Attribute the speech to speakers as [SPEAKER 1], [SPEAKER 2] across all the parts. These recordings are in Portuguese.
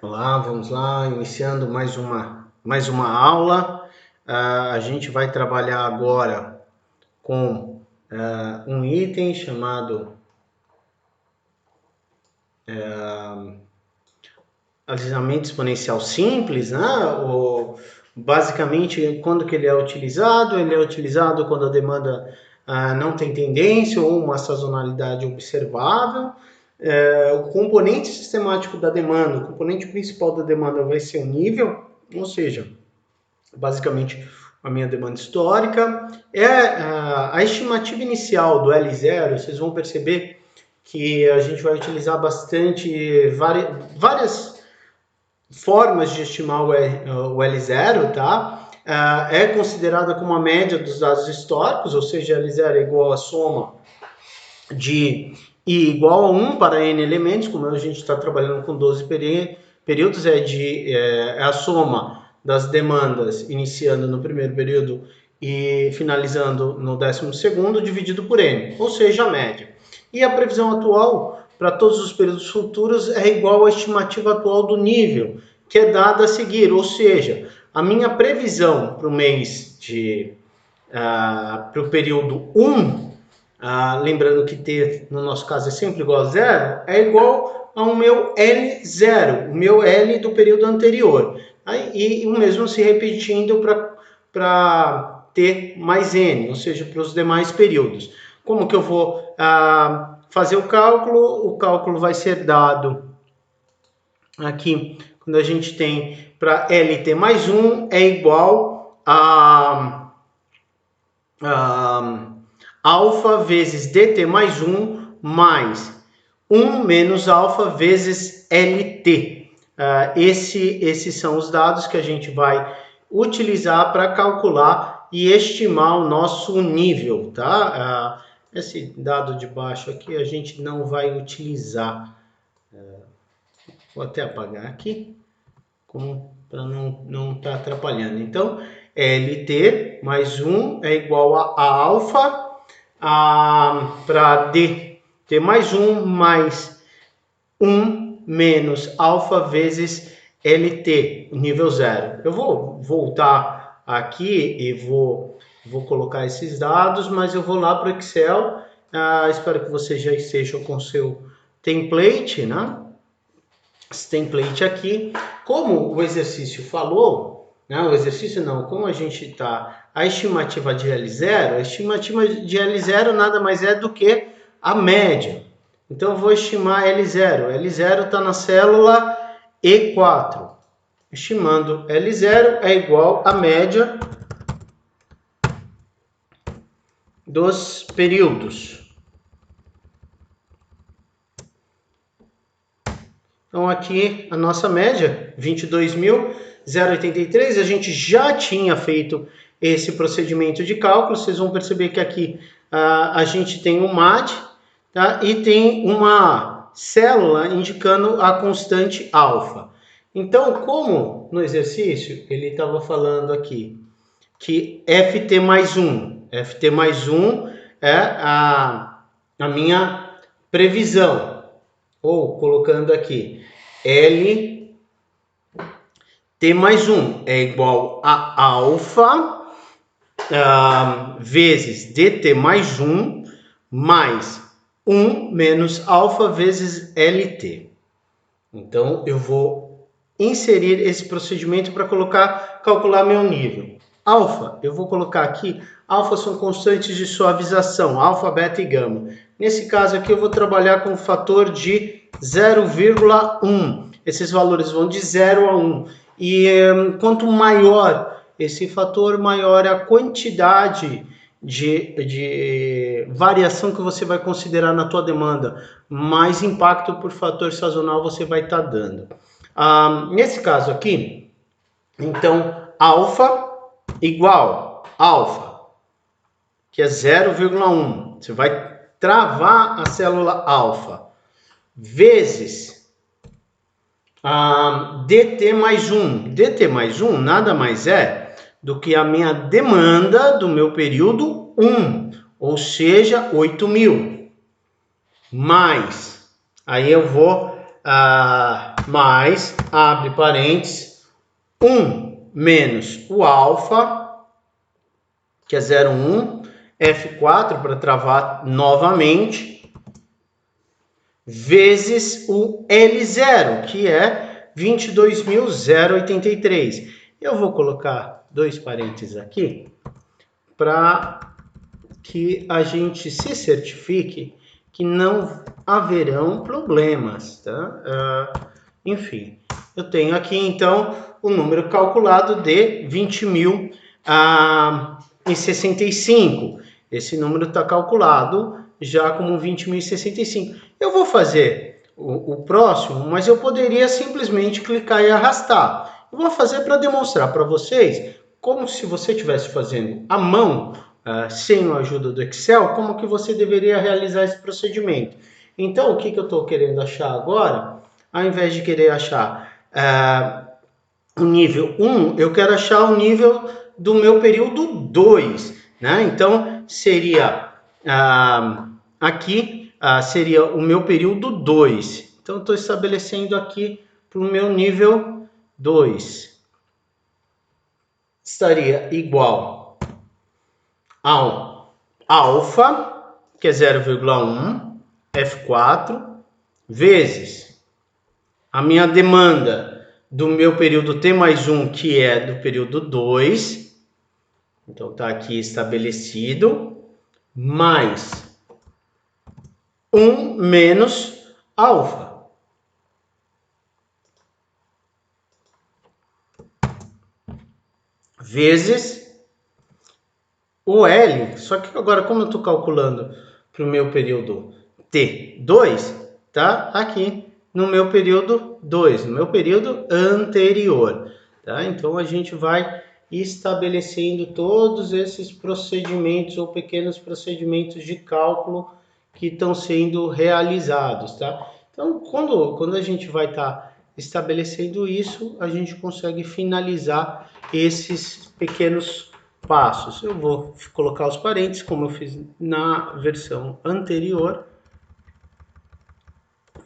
[SPEAKER 1] Olá, vamos lá, iniciando mais uma aula. A gente vai trabalhar agora com um item chamado alisamento exponencial simples, né? Basicamente, quando que ele é utilizado? Ele é utilizado quando a demanda não tem tendência ou uma sazonalidade observável. O componente sistemático da demanda, o componente principal da demanda vai ser o nível, ou seja, basicamente a minha demanda histórica. A estimativa inicial do L0, vocês vão perceber que a gente vai utilizar bastante várias formas de estimar o L0, tá? É considerada como a média dos dados históricos, ou seja, L0 é igual à soma de I igual a 1 para N elementos, como a gente está trabalhando com 12 períodos, é a soma das demandas iniciando no primeiro período e finalizando no 12º, dividido por N, ou seja, a média. E a previsão atual para todos os períodos futuros é igual à estimativa atual do nível, que é dada a seguir, ou seja, a minha previsão para o mês para o período 1, lembrando que T no nosso caso é sempre igual a zero, é igual ao meu L0, o meu L do período anterior. E o mesmo se repetindo para T mais N, ou seja, para os demais períodos. Como que eu vou fazer o cálculo? O cálculo vai ser dado aqui, quando a gente tem para LT mais 1 é igual a alfa vezes dt mais 1 mais 1 menos alfa vezes LT. Esses são os dados que a gente vai utilizar para calcular e estimar o nosso nível, tá? Esse dado de baixo aqui a gente não vai utilizar. Vou até apagar aqui, para não estar atrapalhando. Então, LT mais 1 é igual a alfa para dt mais 1 mais 1 menos alfa vezes LT, nível 0. Eu vou voltar aqui e vou colocar esses dados, mas eu vou lá para o Excel. Espero que vocês já estejam com o seu template, né? Esse template aqui, como o exercício falou, né? O exercício não, como a gente está, a estimativa de L0, a estimativa de L0 nada mais é do que a média. Então eu vou estimar L0, L0 está na célula E4, estimando L0 é igual à média dos períodos. Então, aqui a nossa média, 22.083, a gente já tinha feito esse procedimento de cálculo. Vocês vão perceber que aqui a gente tem um MAD, tá? E tem uma célula indicando a constante alfa. Então, como no exercício ele estava falando aqui que FT mais 1 é a minha previsão. Ou, colocando aqui, L T mais 1 é igual a alfa vezes dt mais 1 mais 1 menos alfa vezes LT. Então, eu vou inserir esse procedimento para calcular meu nível. Alfa, eu vou colocar aqui, alfa são constantes de suavização, alfa, beta e gama. Nesse caso aqui eu vou trabalhar com o fator de 0,1. Esses valores vão de 0 a 1. E quanto maior esse fator, maior é a quantidade de variação que você vai considerar na tua demanda, mais impacto por fator sazonal você vai estar dando. Nesse caso aqui, então, alfa igual alfa, que é 0,1. Você vai travar a célula alfa, vezes dt mais 1. dt mais 1 nada mais é do que a minha demanda do meu período 1, ou seja, 8.000. Mais, aí eu vou mais, abre parênteses, 1 menos o alfa, que é 0,1, F4 para travar novamente, vezes o L0, que é 22.083. Eu vou colocar 2 parênteses aqui para que a gente se certifique que não haverão problemas, tá? Enfim, eu tenho aqui então o número calculado de 20.065. Esse número está calculado já como 20.065. Eu vou fazer o próximo, mas eu poderia simplesmente clicar e arrastar. Eu vou fazer para demonstrar para vocês como se você estivesse fazendo à mão, sem a ajuda do Excel, como que você deveria realizar esse procedimento. Então, o que eu estou querendo achar agora? Ao invés de querer achar o nível 1, eu quero achar o nível do meu período 2. Né? Então, seria aqui, seria o meu período 2. Então, estou estabelecendo aqui para o meu nível 2. Estaria igual ao alfa, que é 0,1, F4, vezes a minha demanda do meu período T mais 1, que é do período 2. Então, está aqui estabelecido. Mais 1 menos alfa. Vezes o L, só que agora como eu estou calculando para o meu período T2, tá aqui no meu período 2, no meu período anterior, tá? Então a gente vai estabelecendo todos esses procedimentos ou pequenos procedimentos de cálculo que estão sendo realizados, tá? Então quando a gente vai estar estabelecendo isso, a gente consegue finalizar esses pequenos passos. Eu vou colocar os parênteses, como eu fiz na versão anterior.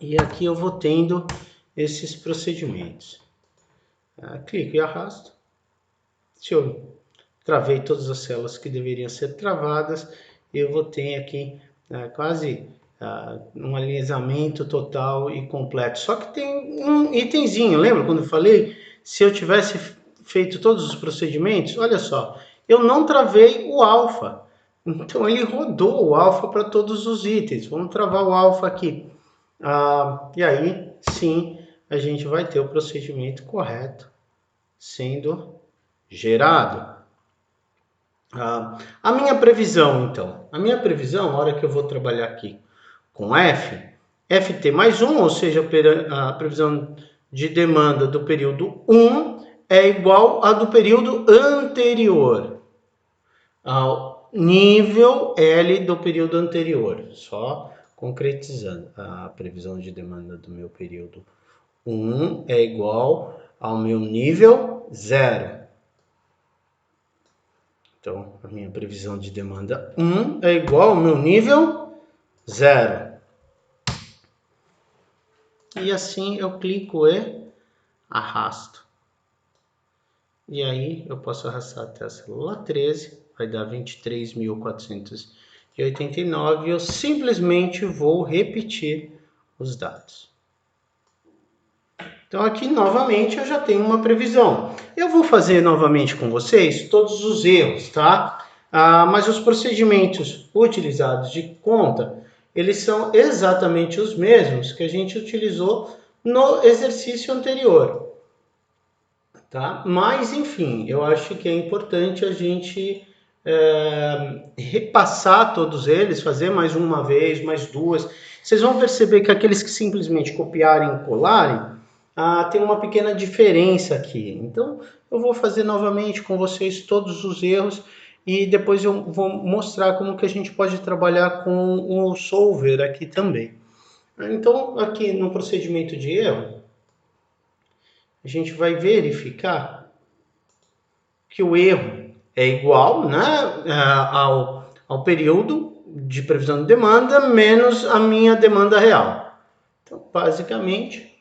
[SPEAKER 1] E aqui eu vou tendo esses procedimentos. Clico e arrasto. Se eu travei todas as células que deveriam ser travadas, eu vou ter aqui quase um alinhamento total e completo. Só que tem um itemzinho, lembra quando eu falei? Se eu tivesse feito todos os procedimentos, olha só, eu não travei o alfa. Então ele rodou o alfa para todos os itens. Vamos travar o alfa aqui. E aí sim a gente vai ter o procedimento correto sendo gerado. A minha previsão, então. A minha previsão, a hora que eu vou trabalhar aqui com FT mais 1, ou seja, a previsão de demanda do período 1 é igual a do período anterior, ao nível L do período anterior. Só concretizando, a previsão de demanda do meu período 1 é igual ao meu nível 0. Então, a minha previsão de demanda 1 é igual ao meu nível 0. E assim eu clico e arrasto. E aí eu posso arrastar até a célula 13, vai dar 23.489 e eu simplesmente vou repetir os dados. Então aqui novamente eu já tenho uma previsão. Eu vou fazer novamente com vocês todos os erros, tá? Mas os procedimentos utilizados de conta, eles são exatamente os mesmos que a gente utilizou no exercício anterior, tá? Mas enfim, eu acho que é importante a gente repassar todos eles, fazer mais uma vez, mais duas. Vocês vão perceber que aqueles que simplesmente copiarem e colarem, tem uma pequena diferença aqui. Então, eu vou fazer novamente com vocês todos os erros e depois eu vou mostrar como que a gente pode trabalhar com o solver aqui também. Então, aqui no procedimento de erro, a gente vai verificar que o erro é igual, né, ao período de previsão de demanda menos a minha demanda real. Então, basicamente,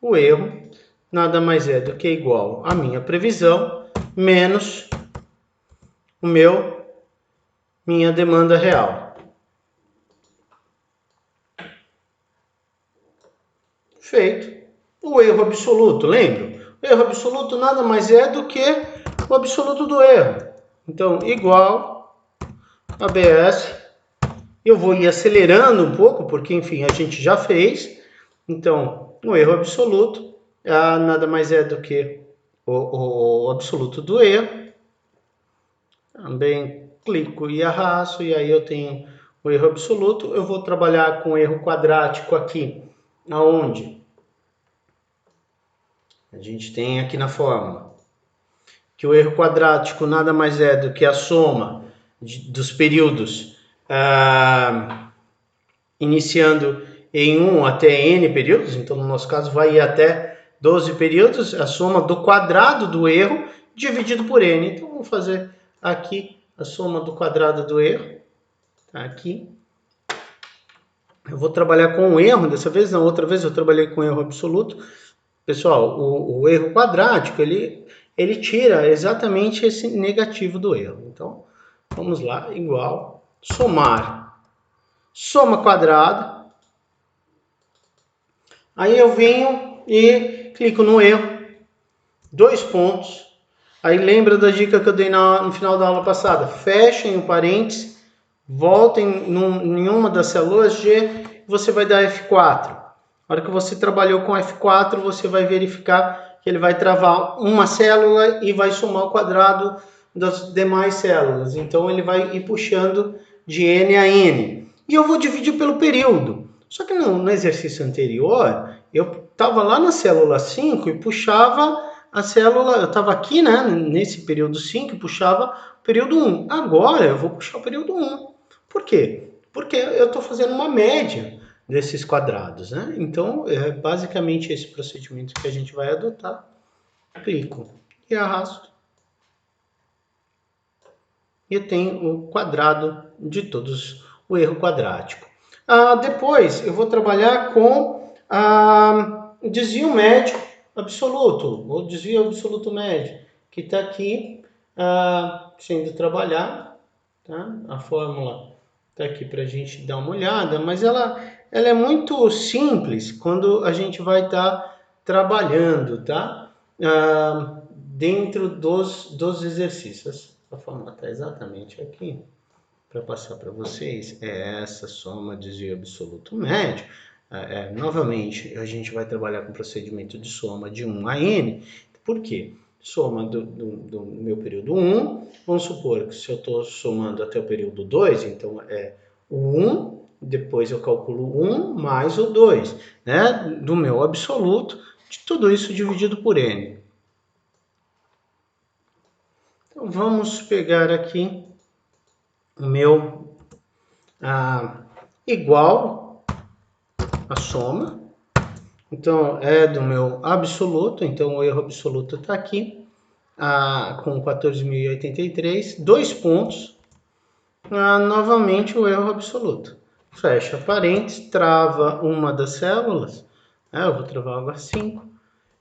[SPEAKER 1] o erro nada mais é do que igual à minha previsão menos minha demanda real. Feito. O erro absoluto, lembra? O erro absoluto nada mais é do que o absoluto do erro. Então, igual a BS. Eu vou ir acelerando um pouco, porque, enfim, a gente já fez. Então, o erro absoluto nada mais é do que o absoluto do erro. Também clico e arrasto, e aí eu tenho o erro absoluto. Eu vou trabalhar com o erro quadrático aqui, aonde a gente tem aqui na fórmula que o erro quadrático nada mais é do que a soma dos períodos iniciando em 1 até n períodos. Então, no nosso caso, vai ir até 12 períodos, a soma do quadrado do erro dividido por n. Então, vou fazer aqui a soma do quadrado do erro. Tá aqui. Eu vou trabalhar com o erro, dessa vez, na outra vez eu trabalhei com erro absoluto. Pessoal, o erro quadrático, ele tira exatamente esse negativo do erro. Então, vamos lá, igual, somar, soma quadrada. Aí eu venho e clico no erro, 2 pontos. Aí lembra da dica que eu dei no final da aula passada, fechem o parênteses, voltem em uma das células G, você vai dar F4. Na hora que você trabalhou com F4, você vai verificar que ele vai travar uma célula e vai somar o quadrado das demais células. Então, ele vai ir puxando de N a N. E eu vou dividir pelo período. Só que no exercício anterior, eu estava lá na célula 5 e puxava a célula, eu estava aqui, né, nesse período 5 e puxava o período 1. Agora, eu vou puxar o período 1. Por quê? Porque eu estou fazendo uma média desses quadrados, né? Então, é basicamente esse procedimento que a gente vai adotar. Clico e arrasto. E eu tenho o quadrado de todos, o erro quadrático. Depois, eu vou trabalhar com o desvio médio absoluto, ou desvio absoluto médio, que está aqui sendo trabalhado. Tá? A fórmula está aqui para a gente dar uma olhada, mas ela é muito simples quando a gente vai estar trabalhando, tá? Dentro dos exercícios. A fórmula está exatamente aqui para passar para vocês. É essa soma desvio absoluto médio. Novamente, a gente vai trabalhar com o procedimento de soma de 1 a n. Por quê? Soma do meu período 1, vamos supor que se eu estou somando até o período 2, então é o 1, depois eu calculo 1 mais o 2, né? Do meu absoluto, de tudo isso dividido por n. Então, vamos pegar aqui o meu igual a soma. Então, é do meu absoluto, então o erro absoluto está aqui, com 14.083, 2 pontos, novamente o erro absoluto. Fecha parênteses, trava uma das células, eu vou travar o H5,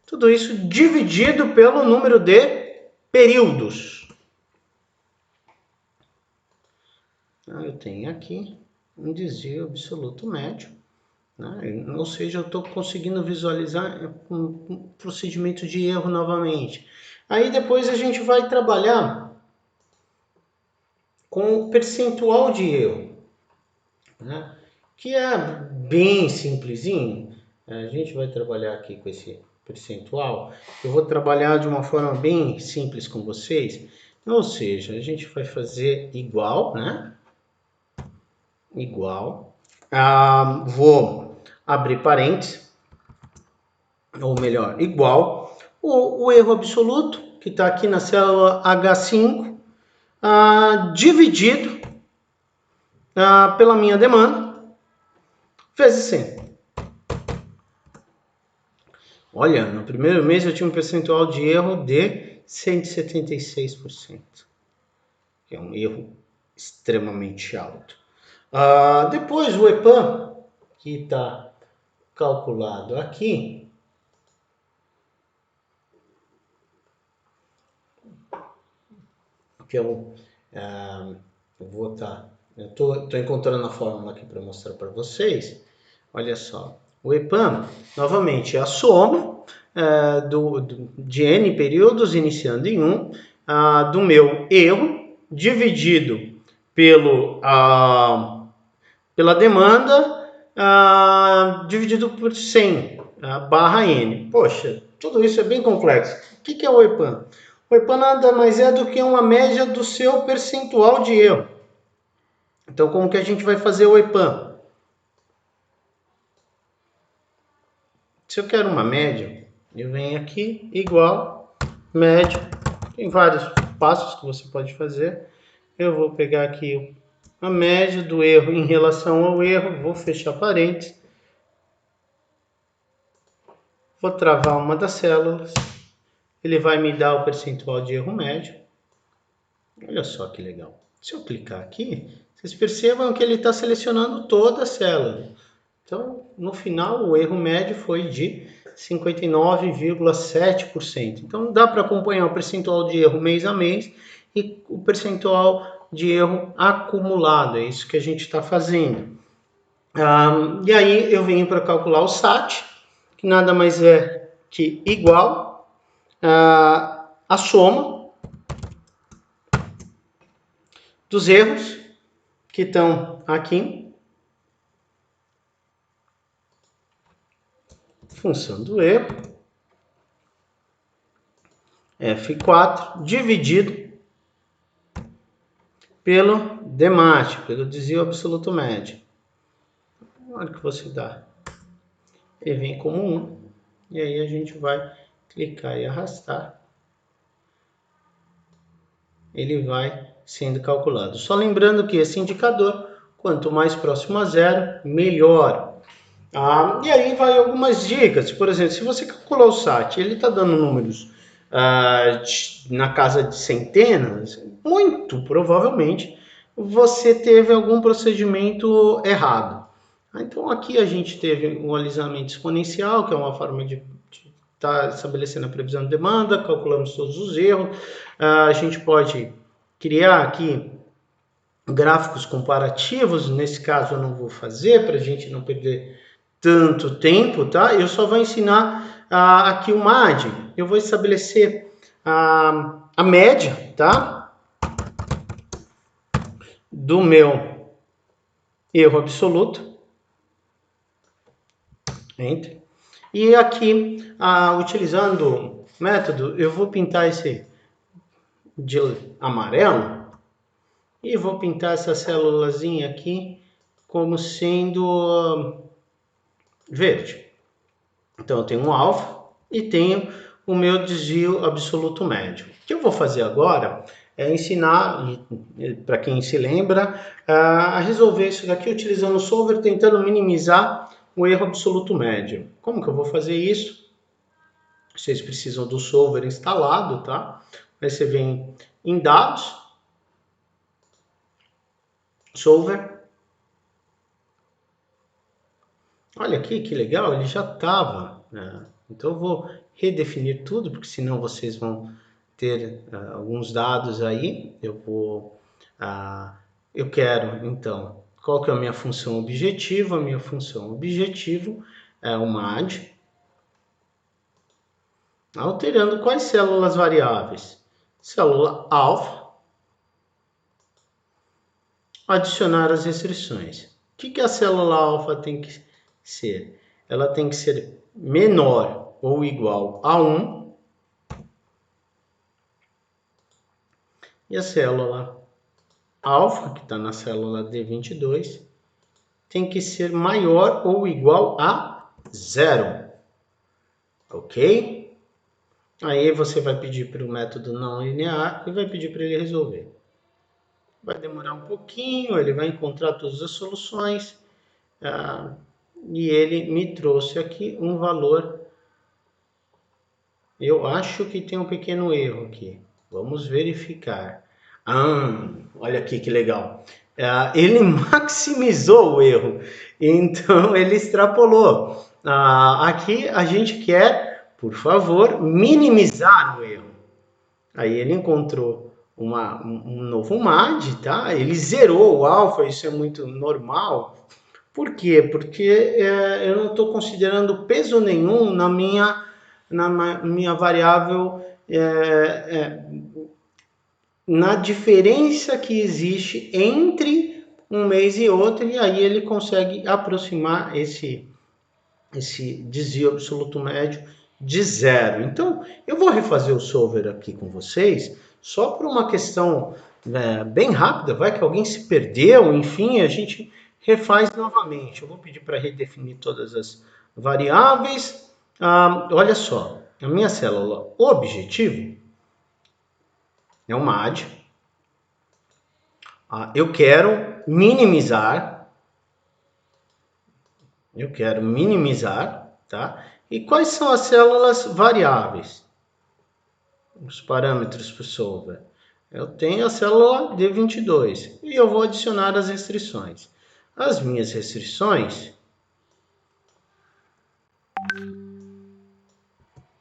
[SPEAKER 1] tudo isso dividido pelo número de períodos. Eu tenho aqui um desvio absoluto médio. Ou seja, eu estou conseguindo visualizar um procedimento de erro novamente. Aí depois a gente vai trabalhar com o percentual de erro, né? Que é bem simplesinho. A gente vai trabalhar aqui com esse percentual. Eu vou trabalhar de uma forma bem simples com vocês. Ou seja, a gente vai fazer igual, né? Igual. Vou abrir parênteses, ou melhor, igual, o erro absoluto, que está aqui na célula H5, dividido pela minha demanda, vezes 100. Olha, no primeiro mês eu tinha um percentual de erro de 176%, que é um erro extremamente alto. Depois o EPAM, que está calculado aqui, que eu vou estar... Eu estou encontrando a fórmula aqui para mostrar para vocês. Olha só, o EPAM, novamente, é a soma de N períodos, iniciando em 1, do meu erro, dividido pela demanda, dividido por 100, barra N. Poxa, tudo isso é bem complexo. O que é o EPAM? O EPAM nada mais é do que uma média do seu percentual de erro. Então, como que a gente vai fazer o EPAM? Se eu quero uma média, eu venho aqui, igual, média. Tem vários passos que você pode fazer. Eu vou pegar aqui a média do erro em relação ao erro, vou fechar parênteses. Vou travar uma das células. Ele vai me dar o percentual de erro médio. Olha só que legal. Se eu clicar aqui, vocês percebam que ele está selecionando toda a célula. Então, no final, o erro médio foi de 59,7%. Então, dá para acompanhar o percentual de erro mês a mês e o percentual de erro acumulado. É isso que a gente está fazendo. E aí, eu venho para calcular o SAT, que nada mais é que igual a soma dos erros que estão aqui. Função do erro, F4, dividido pelo DMAT, pelo desvio absoluto médio. Na hora que você dá, ele vem como 1, e aí a gente vai clicar e arrastar. Ele vai sendo calculado. Só lembrando que esse indicador, quanto mais próximo a zero, melhor. E aí vai algumas dicas. Por exemplo, se você calcular o SAT, ele está dando números na casa de centenas, muito provavelmente você teve algum procedimento errado. Então aqui a gente teve um alisamento exponencial, que é uma forma de estar estabelecendo a previsão de demanda, calculamos todos os erros. A gente pode criar aqui gráficos comparativos, nesse caso eu não vou fazer, para a gente não perder tanto tempo, tá? Eu só vou ensinar aqui o MAD. Eu vou estabelecer a média, tá? Do meu erro absoluto. Enter. E aqui, utilizando o método, eu vou pintar esse de amarelo e vou pintar essa célulazinha aqui como sendo verde. Então, eu tenho um alfa e tenho o meu desvio absoluto médio. O que eu vou fazer agora é ensinar, para quem se lembra, a resolver isso daqui utilizando o solver, tentando minimizar o erro absoluto médio. Como que eu vou fazer isso? Vocês precisam do solver instalado, tá? Aí você vem em dados, solver. Olha aqui que legal, ele já estava. Então eu vou redefinir tudo, porque senão vocês vão ter alguns dados aí. Eu quero, então, qual que é a minha função objetiva? A minha função objetivo é o MAD. Alterando quais células variáveis? Célula alfa. Adicionar as restrições. O que a célula alfa tem que ser? Ela tem que ser menor ou igual a 1. E a célula alfa, que está na célula D22, tem que ser maior ou igual a 0. Ok? Aí você vai pedir para o método não linear e vai pedir para ele resolver. Vai demorar um pouquinho, ele vai encontrar todas as soluções. E ele me trouxe aqui um valor. Eu acho que tem um pequeno erro aqui. Vamos verificar. Olha aqui que legal. Ele maximizou o erro. Então, ele extrapolou. Aqui a gente quer, por favor, minimizar o erro. Aí ele encontrou um novo MAD, tá? Ele zerou o alfa, isso é muito normal. Por quê? Porque eu não estou considerando peso nenhum na minha variável, na diferença que existe entre um mês e outro, e aí ele consegue aproximar esse desvio absoluto médio de zero. Então, eu vou refazer o solver aqui com vocês, só por uma questão bem rápida, vai que alguém se perdeu, enfim, a gente refaz novamente. Eu vou pedir para redefinir todas as variáveis. Olha só, a minha célula objetivo é o MAD. Eu quero minimizar, tá? E quais são as células variáveis? Os parâmetros para o solver. Eu tenho a célula D22 e eu vou adicionar as restrições. As minhas restrições,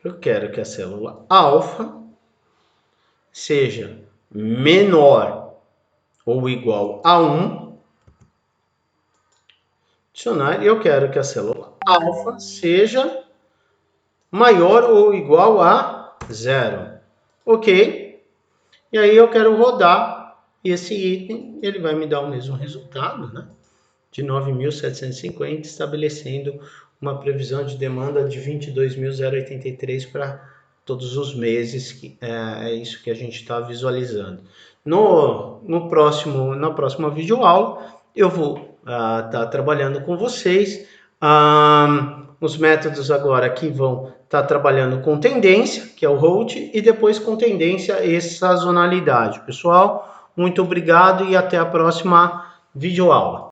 [SPEAKER 1] eu quero que a célula alfa seja menor ou igual a 1. Adicionar, e eu quero que a célula alfa seja maior ou igual a 0. Ok? E aí eu quero rodar esse item, ele vai me dar o mesmo resultado, né? De 9.750, estabelecendo uma previsão de demanda de 22.083 para todos os meses, que é isso que a gente está visualizando. Na próxima videoaula, eu vou estar trabalhando com vocês os métodos agora que vão estar trabalhando com tendência, que é o hold, e depois com tendência e sazonalidade. Pessoal, muito obrigado e até a próxima videoaula.